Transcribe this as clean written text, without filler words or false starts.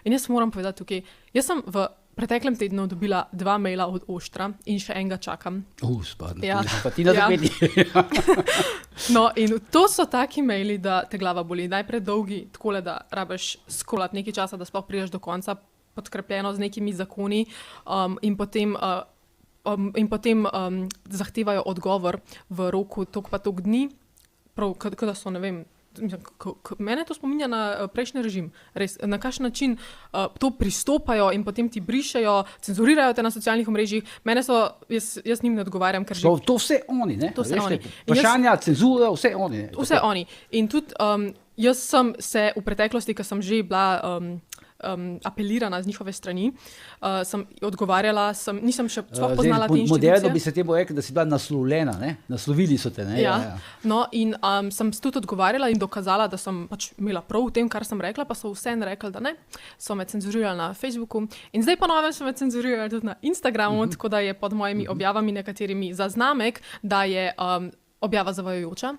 In jaz moram povedati tukaj, jaz sem v preteklem tednu dobila 2 maila od Oštra in še enega čakam. Spadno. Ja. Pa ti na zapeti. No, in to so taki maili, da te glava boli. Najprej dolgi, takole, da rabiš skolati nekaj časa, da sploh prideš do konca, podkrepljeno z nekimi zakoni, in potem zahtevajo odgovor v roku toliko pa toliko dni, prav, kada so, ne vem, mene to spominja na prejšnji režim, res, na kakšen način to pristopajo in potem ti brišejo, cenzurirajo te na socialnih omrežjih. Jaz njim ne odgovarjam, ker že... To vse oni, ne? To vse oni. Vprašanja, cenzura, vse oni. Ne? Vse oni. In tudi jaz sem se v preteklosti, ko sem že bila apelirana z njihove strani, sem odgovarjala, nisem še sploh poznala te inštitucije. Moderno bi se temu rekli, da si bila naslovljena, ne? Naslovili so te, ne? Ja. No, in sem tudi odgovarjala in dokazala, da sem pač imela prav v tem, kar sem rekla, pa so vseeno rekli, da ne. So me cenzurirali na Facebooku in zdaj ponovem so me cenzurirali tudi na Instagramu, tako da je pod mojimi objavami nekaterimi zaznamek, da je objava zavajajoča.